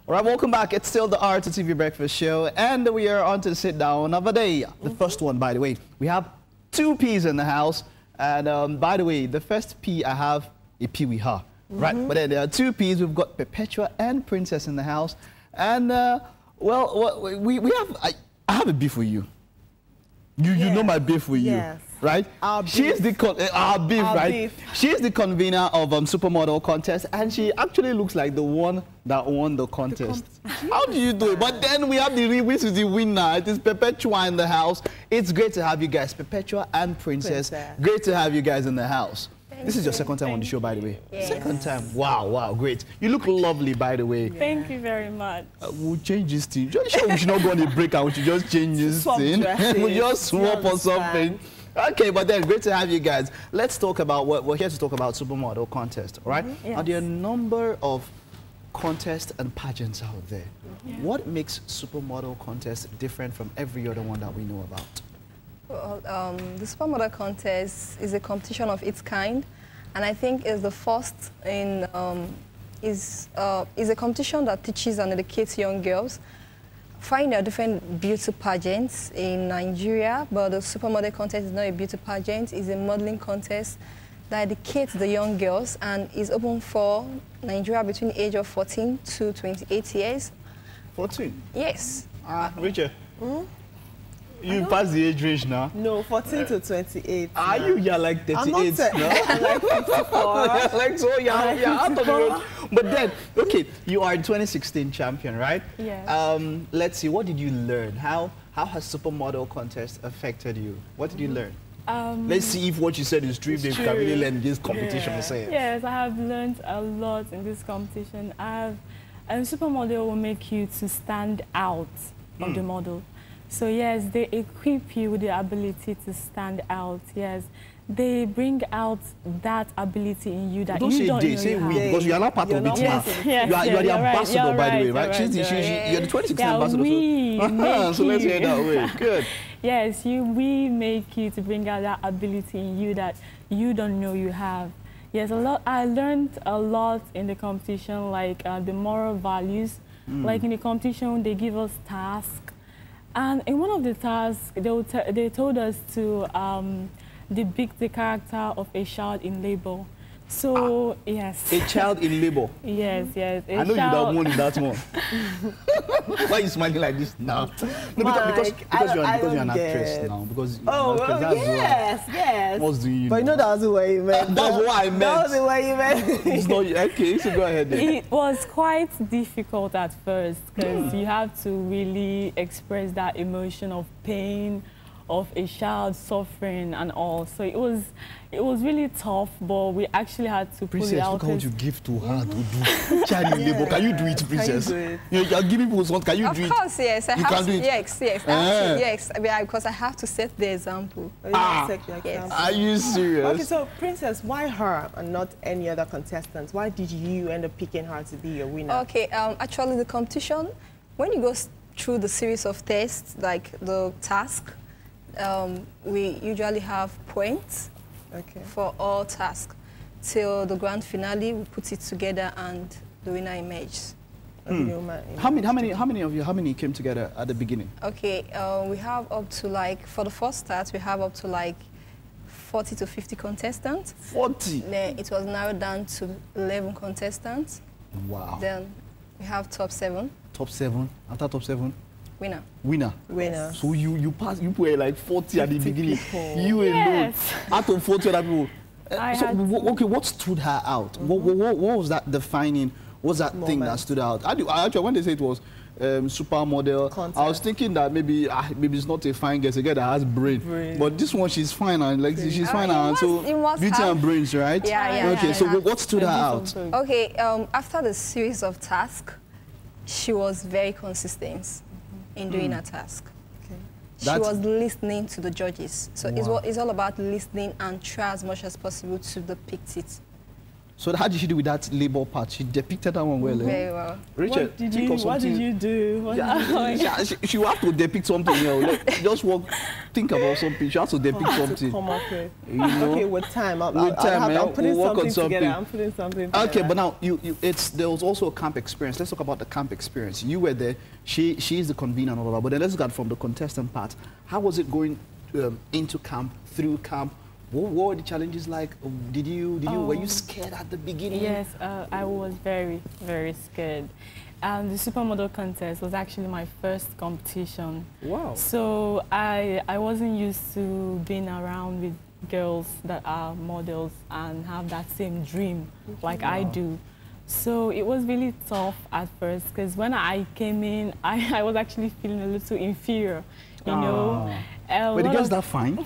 All right, welcome back. It's still the RTV Breakfast Show, and we are on to the sit down of the day. The first one, by the way, we have 2 P's in the house. And by the way, the first P I have a P with her, right? But then there are 2 P's. We've got Perpetua and Princess in the house. And well, we have, I have a beef with you. You know my beef with you, right? Our beef. She's the right? Beef. She's the convener of Supermodel contest, and she actually looks like the one that won the contest. How do you do it? But then we have which is the winner. It is Perpetua in the house. It's great to have you guys, Perpetua and Princess. Great to have you guys in the house. This is your second time on the show, by the way. Yes. Second time. Wow, great. You look lovely, by the way. Thank you very much. We'll change this thing. Sure, we should not go on a break and we should just change this thing. We'll just swap or something. Okay, but then great to have you guys. Let's talk about what we're here to talk about Supermodel contest, all right? Yes. Are there a number of contests and pageants out there? What makes Supermodel contest different from every other one that we know about? Well, the Supermodel contest is a competition of its kind, and I think is the first in is a competition that teaches and educates young girls. Find there are different beauty pageants in Nigeria, but the Supermodel contest is not a beauty pageant; it's a modeling contest that educates the young girls and is open for Nigeria between the age of 14 to 28 years. 14? Yes. Richard. You passed the age range now. No, 14 to 28. Are you're like 38 I'm not now? I'm like 54. Like so, yeah, out of the road. But then, okay, you are a 2016 champion, right? Yes. Let's see, what did you learn? How has Supermodel contest affected you? What did you learn? Let's see if what you said is true. If they can really learn this competition. Yes, I have learned a lot in this competition. Supermodel will make you to stand out of the model. So yes, they equip you with the ability to stand out. Yes, they bring out that ability in you that you don't know say you we, have. because you are not part of it now. Yes, You are the ambassador, by the way, right? You're the 2016 ambassador. So let's hear that way. Good. Yes, we make you to bring out that ability in you that you don't know you have. Yes, I learned a lot in the competition, like the moral values. Like in the competition, they give us tasks. And in one of the tasks, they told us to depict the character of a child in labor. So, yes. A child in labor? Yes. I know you have won in that one. Why are you smiling like this now? No, because you're an actress now. Because yes. What's the But you know that was the way you meant. That's what I meant. That was the way you meant. It's not, okay, so go ahead then. It was quite difficult at first because you have to really express that emotion of pain, of a child suffering and all. So it was really tough, but we actually had to pull it out. Look how you give to her to do child in labor. Can you do it, Princess? Can you do it? You're giving people something. Can you do it? Of course, yes. I you have can to, do it? Yes, because I have to set the example. Yes. Are you serious? Okay, so Princess, why her and not any other contestants? Why did you end up picking her to be your winner? Okay, actually the competition, when you go through the series of tests, like the task, we usually have points for all tasks. Till the grand finale, we put it together and the winner emerges. How many came together at the beginning? Okay, we have up to like, for the first start, we have up to like 40 to 50 contestants. 40? Then it was narrowed down to 11 contestants. Wow. Then we have top 7. Top 7? After top 7? Winner. So you were like 40 at the beginning. You alone. Out of 40 other people. Okay, what stood her out? What was that defining? What was that thing that stood out? Actually, when they say it was Supermodel, I was thinking that maybe it's not a fine girl, it's a girl that has brain. But this one, she's fine, and like she's fine, and so beauty and brains, right? Yeah. Okay, so what stood her out? Okay, after the series of tasks, she was very consistent in doing her task. She was listening to the judges. So it's all about listening and try as much as possible to depict it. So how did she do with that labor part? She depicted that one well. Very well. Richard, What did think you, of what did something. you do? What Yeah, she will have to depict something. Just think about something. She has to depict to something. come up with? You know? Okay, with time. I'm putting we'll work on something together. something. I'm putting something Okay, together. but now there was also a camp experience. Let's talk about the camp experience. You were there. She is the convener and all of that. But then let's get from the contestant part. How was it going into camp, through camp? What were the challenges like? Were you scared at the beginning? Yes, I was very, very scared. The supermodel contest was actually my first competition. Wow. So I wasn't used to being around with girls that are models and have that same dream like I do. So it was really tough at first because when I came in, I was actually feeling a little inferior, you know. Were the girls that fine?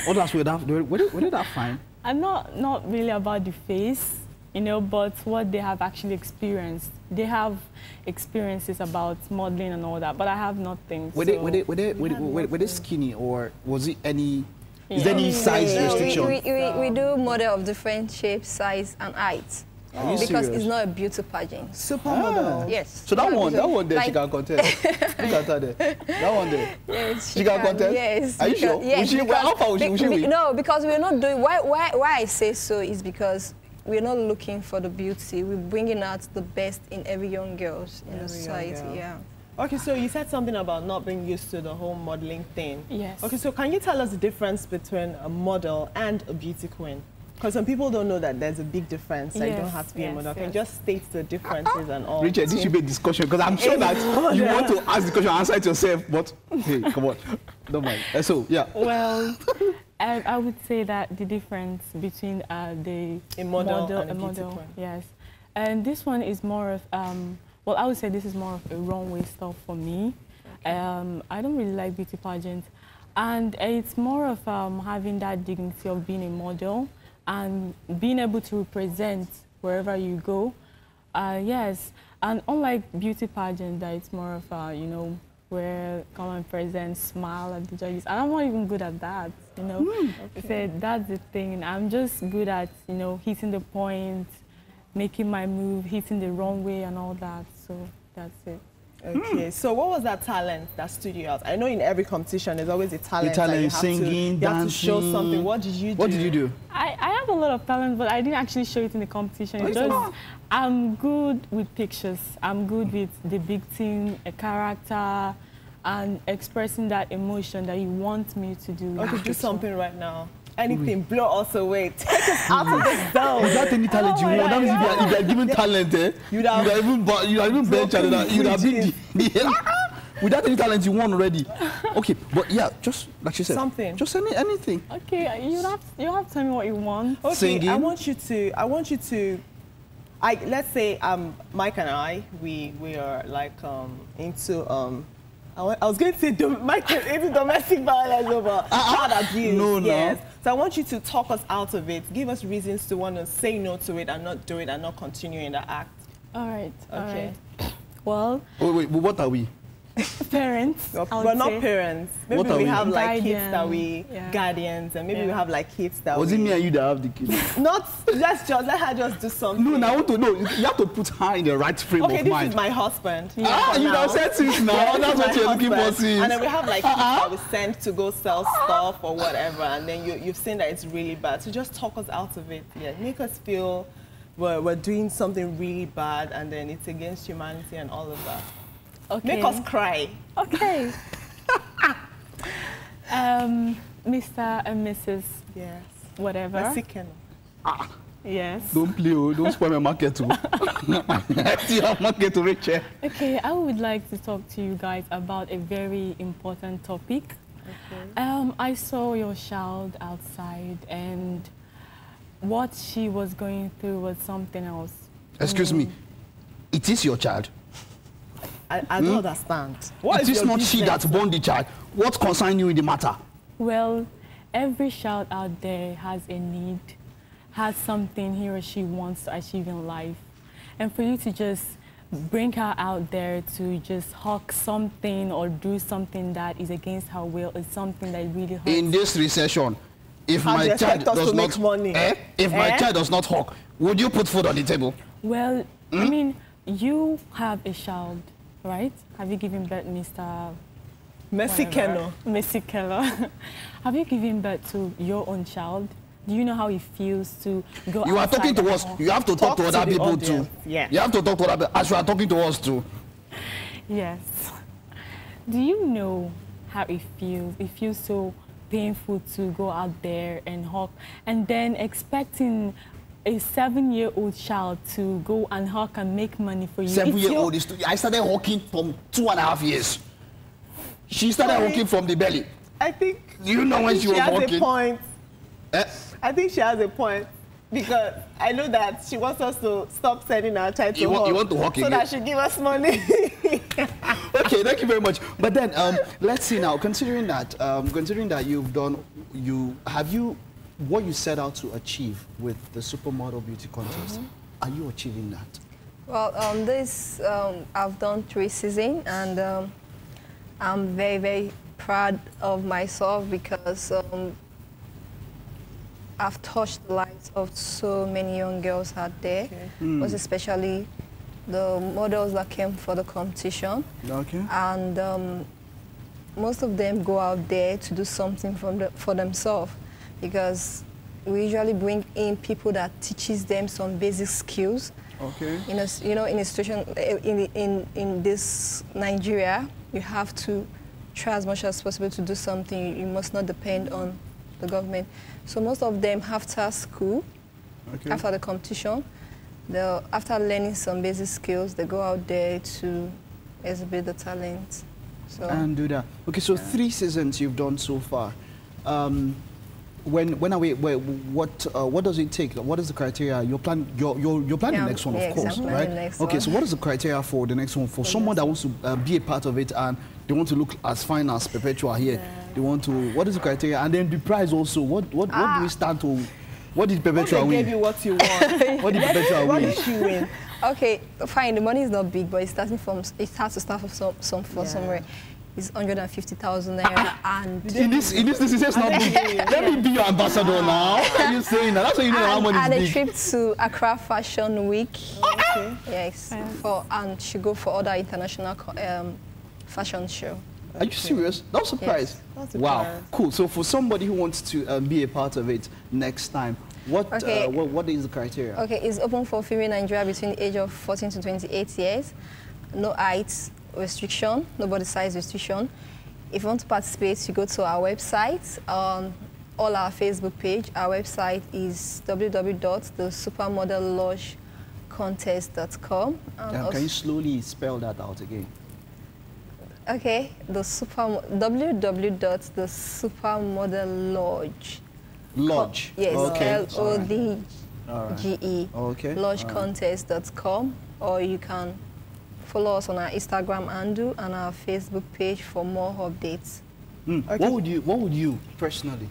Others were they that fine? And not really about the face, you know, but what they have actually experienced. They have experiences about modeling and all that, but I have nothing. Were they skinny, or was it any? Is there any Yeah. size restriction? We do model of different shapes, size, and height. Are you Because serious? it's not a beauty pageant. Supermodel. Yes. So that one there, Like- she can contest. Look at her there. That one there. Yes, She can contest? Yes. Are you because- sure? Yes, Will she- because- how far will she win? No, because we're not doing. Why I say so is because we're not looking for the beauty. We're bringing out the best in every young girls in the Every young society. girl. Yeah. Okay, so you said something about not being used to the whole modeling thing. Yes. Okay, so can you tell us the difference between a model and a beauty queen? Because some people don't know that there's a big difference. That you don't Yes, have to be a yes, model. Can you yes. just state the differences and all? Richard, this should be a discussion because I'm sure that you want to ask the question, answer it yourself. But hey, come on, don't mind. So yeah. Well, I would say that the difference between the A model and a beauty model, queen. yes, and this one is more of well, I would say this is more of a runway stuff for me. I don't really like beauty pageants, and it's more of having that dignity of being a model and being able to represent wherever you go. Yes, and unlike beauty pageant, that it's more of you know, where come and present, smile at the judges, and I'm not even good at that, you know. So that's the thing. I'm just good at, you know, hitting the point, making my move, hitting the runway and all that. So that's it. Okay, so what was that talent that stood you out? I know in every competition there's always a talent. talent, that you have singing, you have to show dancing. something. What did you do? What did you do? I have a lot of talent, but I didn't actually show it in the competition. It's Oh, just, I'm good with pictures. I'm good with depicting a character and expressing that emotion that you want me to do. in Okay, the do picture. something right now. Anything, blow us away. Take us out of this zone. Is that any talent you my want? That means God. if you are given talent, You'd have you are even bench and broken you'd have been bridges. without any talent you won already. Okay, but yeah, just like she said, Something. just anything. Okay, you have to tell me what you want. Okay, Singing? I want you to, let's say Mike and I, we are like into I was going to say Mike is into domestic violence over child abuse. No, no. Yes. So I want you to talk us out of it. Give us reasons to want to say no to it and not do it and not continue in the act. All right. All Okay. right. Well, Wait, what are we? parents. I would But not say. parents. Maybe What are we we? have like kids that Guardians, yeah. guardians, and maybe we Yeah. have like kids that Was it me and you that have the kid? Not let her just do something. No, I want to know. You have to put her in the right frame Okay, of this mind. is my husband. Ah, For you now. have said sis now. Yeah, That's this what is you're my looking for, husband. sis. And then we have like kids that we send to go sell stuff or whatever, and then you've seen that it's really bad. So just talk us out of it. Yeah, make us feel we're doing something really bad, and then it's against humanity and all of that. Okay. Make us cry. Okay. Mr. and Mrs. Yes. Whatever. We're sick and Yes. Don't play, don't spoil my market too. See your market to Rachel. Okay, I would like to talk to you guys about a very important topic. Okay. I saw your child outside, and what she was going through was something else. Excuse me. It is your child. I don't understand. What It is your not she business? that born the child. What concerns you in the matter? Well, every child out there has a need, has something he or she wants to achieve in life. And for you to just bring her out there to just hawk something or do something that is against her will is something that really hurts. In this recession, if How do my you child expect us does to not make money? if my Eh? child does not hawk, Would you put food on the table? Well, I mean, you have a child, right? Have you given birth, Mr. Messi Keno? Messi Keno. Have you given birth to your own child? Do you know how it feels to go You are talking to us. You have to talk to other people too. Yeah. You have to talk to other people as you are talking to us too. Yes. Do you know how it feels? It feels so painful to go out there and hawk, and then expecting a 7-year-old child to go and hawk and make money for you. 7-year-old is. I started hawking from 2.5 years. She started hawking from the belly. I think. You know when she was has hawking? a point. Eh? I think she has a point. Because I know that she wants us to stop sending our child to You want to hawk so again? that she give us money. Okay, thank you very much. But then, let's see now. Considering that you've done, what you set out to achieve with the Supermodel Beauty Contest, are you achieving that? Well, I've done 3 seasons, and I'm very, very proud of myself because I've touched the lives of so many young girls out there, most especially the models that came for the competition. Okay. And most of them go out there to do something for themselves, because we usually bring in people that teaches them some basic skills. Okay. In a situation in this Nigeria, you have to try as much as possible to do something. You must not depend on the government. So most of them, after school, after the competition, after learning some basic skills, they go out there to exhibit the talent. So, And do that. Okay, so 3 seasons you've done so far. What does it take? What is the criteria? You're planning the next one, of course, right? Okay, so what is the criteria for the next one? For someone that wants to be a part of it and they want to look as fine as Perpetua here, they want to. What is the criteria? And then the prize also. What do we stand to? What did Perpetua win? They gave you what you want. What did Perpetua win? What did she win? Okay, fine. The money is not big, but it has to start from somewhere. It's 150,000 naira, and in this it's not big. Let me be your ambassador now. What are you saying? That's what you know how money is big. And a trip to Accra Fashion Week. Okay. Yes. And she go for other international fashion show. Are you serious? That's a surprise. Yes. Wow, cool. So for somebody who wants to be a part of it next time, what is the criteria? Okay, it's open for female Nigeria between the age of 14 to 28 years. No height restriction, no body size restriction. If you want to participate, you go to our website, all our Facebook page. Our website is www.thesupermodellodgecontest.com. Can you slowly spell that out again? Okay, www.thesupermodellodge. Lodge. Yes, Okay. LODGE. Okay. Lodgecontest.com, or you can follow us on our Instagram handle and our Facebook page for more updates. Okay. What would you personally?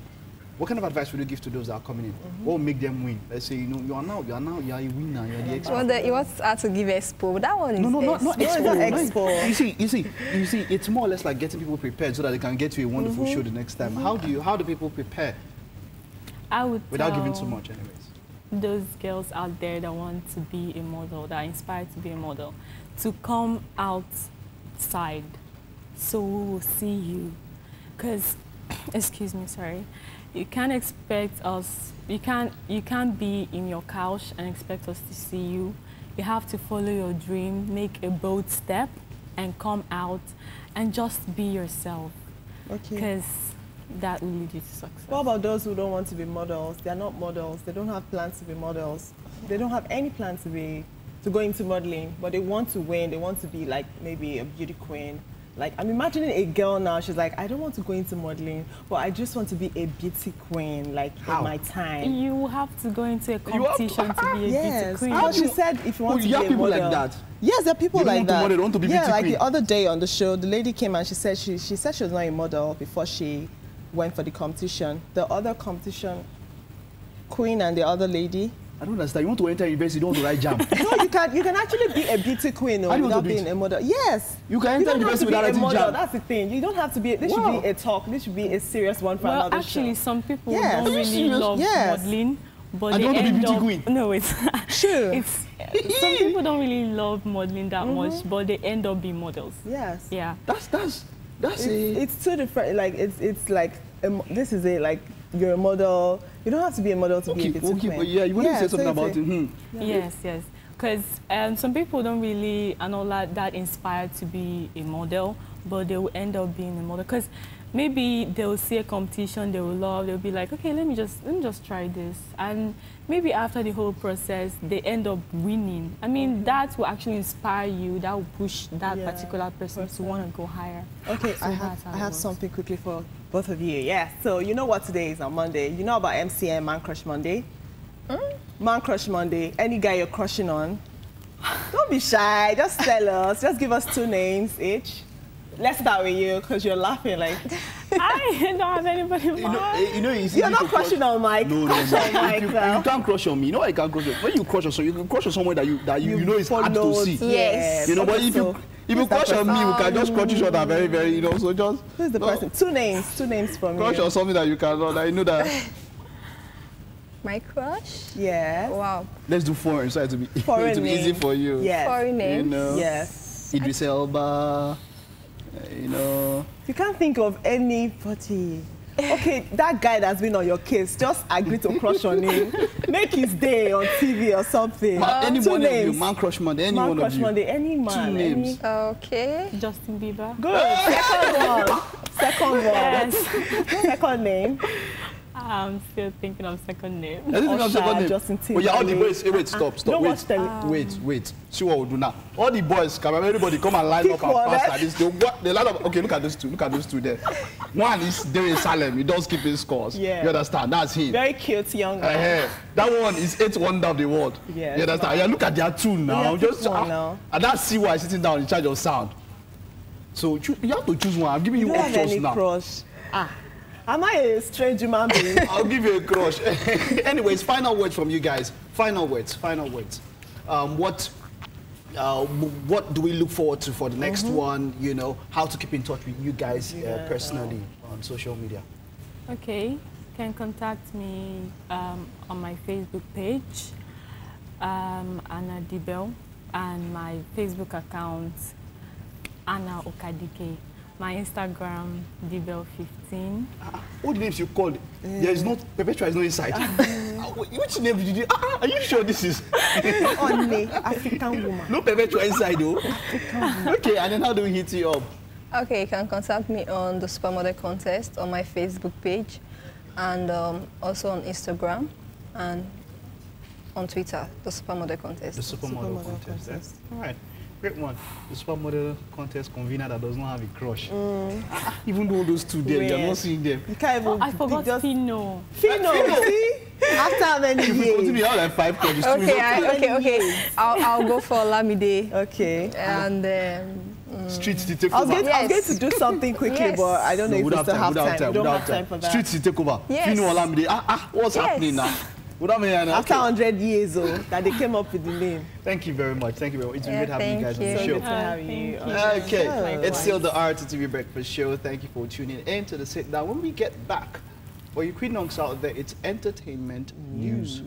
What kind of advice would you give to those that are coming in? What will make them win? Let's say, you are a winner, you're the expert. Well, you want us to give expo, but that one is not expo. Not expo. You see, it's more or less like getting people prepared so that they can get to a wonderful show the next time. How do people prepare? I would without giving too much, anyways. Those girls out there that want to be a model, that are inspired to be a model, to come outside so we will see you. Because, excuse me, sorry, you can't expect us, you can't be in your couch and expect us to see you. You have to follow your dream, make a bold step, and come out and just be yourself. Okay. Because that will lead you to success. What about those who don't want to be models? They're not models. They don't have plans to be models. They don't have any plans to go into modeling, but they want to win. They want to be like maybe a beauty queen. Like, I'm imagining a girl now, she's like, I don't want to go into modeling, but I just want to be a beauty queen, like, in my time. You have to go into a competition to be a beauty queen. How she said if you want to be a model. people like that. Yes, there are people like that. They want to be beauty like queen. the other day on the show, the lady came and she said she was not a model before she went for the competition. The other competition, queen and the other lady. I don't understand. You want to enter university, you don't want to write jam. No, you can actually be a beauty queen without being a model. Yes. You can enter university without writing jam. That's the thing. You don't have to be. This should be a talk. This should be a serious one for another show. Actually, some people don't really love modeling, but And they you want to be end beauty up... queen? No, it's... Sure. it's some people don't really love modeling that much, but they end up being models. Yes. Yeah. That's It's two different. Like it's like this is a like you're a model. You don't have to be a model to be a beauty queen. Yeah, you want to say something about it? Yes, yes. Because some people don't really are not that inspired to be a model, but they will end up being a model. Because maybe they will see a competition they will love. They'll be like, okay, let me just try this. And maybe after the whole process, they end up winning. I mean, that will actually inspire you. That will push that particular person to want to go higher. Okay, So I have something quickly for both of you. Yeah. So you know what today is on Monday. You know about MCM Man Crush Monday. Man Crush Monday. Any guy you're crushing on, don't be shy. Just tell us. Just give us 2 names each. Let's start with you because you're laughing like. I don't have anybody. You're not crushing on Mike. No. Mike, you can't crush on me. You know I can't crush on. When you crush on someone, you can crush on someone that you know is hard to see. Yes. You know, but if you crush on me, we can just crush each other very, very, so just... Who's the person? 2 names from Crush you. on something that you cannot, that you know that... My crush? Yeah. Wow. Let's do foreign, so to be Foreign easy name. for you. Yes. Foreign names? You know, Yes. Idris Elba, You can't think of anybody. Okay, that guy that's been on your case, just agree to crush on him. Make his day on TV or something. any 2 one of you, names. Man Crush Monday, any Man one Crush of you. Monday, any man. 2 names. Okay. Justin Bieber. Good. Second one. Second one. Yes. Second name. I'm still thinking of second name. I think Usher, I'm second name. Justin Oh, yeah, all the Timberlake. boys. Wait, stop. Don't Wait, watch tele- wait. See what we'll do now. All the boys, come everybody come and line Pick up and one, pass eh? like this. They line up. Okay, look at those two. Look at those two there. One is Darius Salem. He does keep his scores. Yeah. You understand? That's him. Very cute young guy. That one is 8th wonder of the world. Yeah, You understand? Yeah, look at their tune now. Yeah, pick one now. And that's CY sitting down in charge of sound. So you have to choose one. I'm giving you You don't have options any now. crush. Am I a strange human being? I'll give you a crush. Anyways, final words from you guys. Final words. What do we look forward to for the next one? You know, how to keep in touch with you guys personally on social media. Okay, you can contact me on my Facebook page, Anna Dibel, and my Facebook account, Anna Okadike. My Instagram, Dibel15. All the names you called, there is not, Perpetua is not inside. Which name did you do? Are you sure this is? Only African woman. No Perpetua inside though. Okay, and then how do we hit you up? Okay, you can contact me on the Supermodel Contest on my Facebook page and also on Instagram and on Twitter, the Supermodel Contest. The Supermodel Contest. All right. Great one. The Supermodel Contest convener that does not have a crush. Even though those 2 there, you're not seeing them. You can't even. I forgot Fino. Fino. See? After how many If we years? continue, you have like 5 crushes. Okay. I'll go for Olamide. Okay. And Streets to take I was over. going to do something quickly, Yes. but I don't know if we still have time. We don't have time for that. Streets to take over. Yes. Fino Olamide. What's Yes. happening now? After 100 years that they came up with the name. Thank you very much. It's been great having you guys on thank the you. show. Good to have you. Okay, it's still the RTV Breakfast Show. Thank you for tuning in to the Sit Down. When we get back, for you Queen Nonks out there, it's entertainment news.